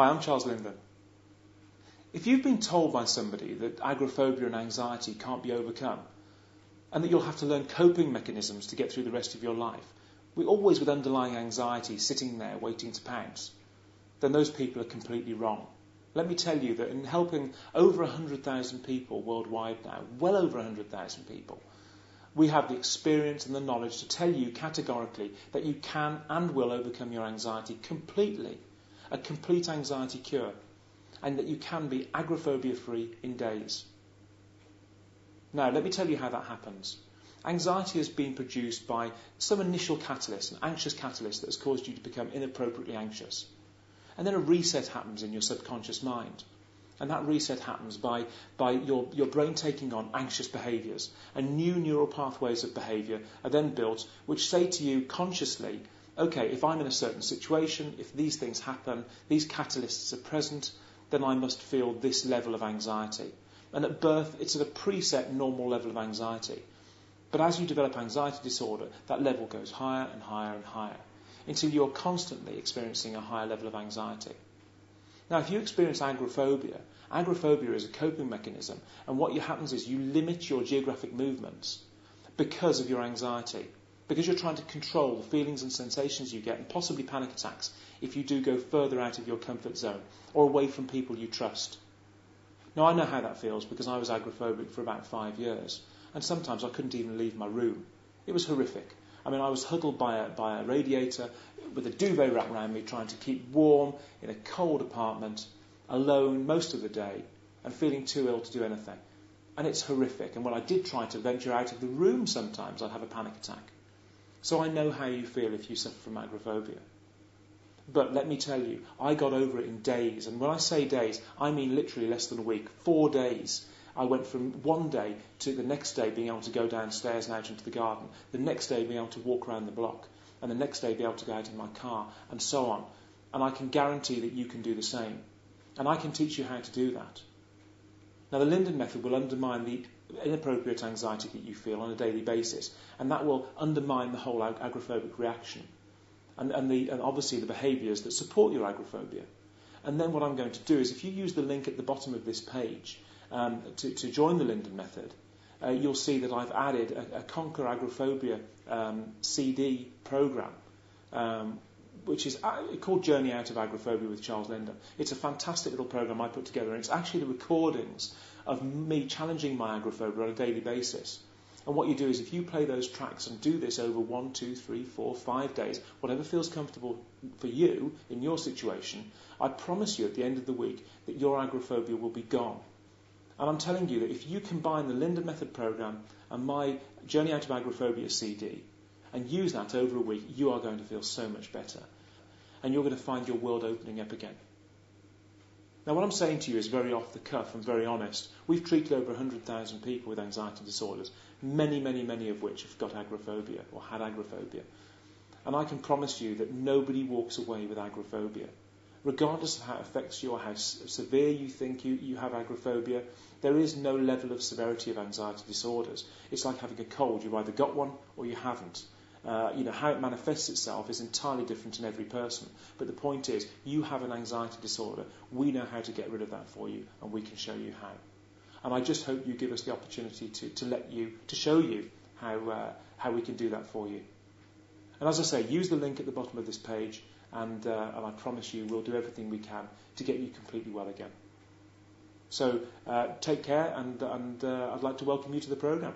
Hi, I'm Charles Linden. If you've been told by somebody that agoraphobia and anxiety can't be overcome, and that you'll have to learn coping mechanisms to get through the rest of your life, always with underlying anxiety sitting there waiting to pounce, then those people are completely wrong. Let me tell you that in helping over 100,000 people worldwide now, well over 100,000 people, we have the experience and the knowledge to tell you categorically that you can and will overcome your anxiety completely, a complete anxiety cure, and that you can be agoraphobia-free in days. Now, let me tell you how that happens. Anxiety has been produced by some initial catalyst, an anxious catalyst that has caused you to become inappropriately anxious. And then a reset happens in your subconscious mind. And that reset happens by your brain taking on anxious behaviours. And new neural pathways of behaviour are then built which say to you consciously, okay, if I'm in a certain situation, if these things happen, these catalysts are present, then I must feel this level of anxiety. And at birth, it's at a preset normal level of anxiety. But as you develop anxiety disorder, that level goes higher and higher and higher, until you're constantly experiencing a higher level of anxiety. Now, if you experience agoraphobia is a coping mechanism, and what happens is you limit your geographic movements because of your anxiety, because you're trying to control the feelings and sensations you get, and possibly panic attacks, if you do go further out of your comfort zone, or away from people you trust. Now, I know how that feels, because I was agoraphobic for about 5 years, and sometimes I couldn't even leave my room. It was horrific. I mean, I was huddled by a radiator with a duvet wrapped around me, trying to keep warm in a cold apartment, alone most of the day, and feeling too ill to do anything. And it's horrific. And when I did try to venture out of the room sometimes, I'd have a panic attack. So I know how you feel if you suffer from agoraphobia. But let me tell you, I got over it in days. And when I say days, I mean literally less than a week. 4 days. I went from one day to the next day being able to go downstairs and out into the garden, the next day being able to walk around the block, and the next day be able to go out in my car, and so on. And I can guarantee that you can do the same. And I can teach you how to do that. Now, the Linden method will undermine the inappropriate anxiety that you feel on a daily basis, and that will undermine the whole agoraphobic reaction, and obviously the behaviours that support your agoraphobia. And then what I'm going to do is, if you use the link at the bottom of this page to join the Linden method, you'll see that I've added a Conquer Agoraphobia CD program, which is called Journey Out of Agoraphobia with Charles Linden. It's a fantastic little program I put together, and it's actually the recordings of me challenging my agoraphobia on a daily basis. And what you do is, if you play those tracks and do this over 1, 2, 3, 4, 5 days, whatever feels comfortable for you in your situation, I promise you at the end of the week that your agoraphobia will be gone. And I'm telling you that if you combine the Linden Method program and my Journey Out of Agoraphobia CD and use that over a week, you are going to feel so much better. And you're going to find your world opening up again. Now, what I'm saying to you is very off the cuff and very honest. We've treated over 100,000 people with anxiety disorders, many, many, many of which have got agoraphobia or had agoraphobia. And I can promise you that nobody walks away with agoraphobia. Regardless of how it affects you or how severe you think you have agoraphobia, there is no level of severity of anxiety disorders. It's like having a cold. You've either got one or you haven't. How it manifests itself is entirely different in every person. But the point is, you have an anxiety disorder. We know how to get rid of that for you, and we can show you how. And I just hope you give us the opportunity to show you how we can do that for you. And as I say, use the link at the bottom of this page, and I promise you we'll do everything we can to get you completely well again. So take care, and I'd like to welcome you to the programme.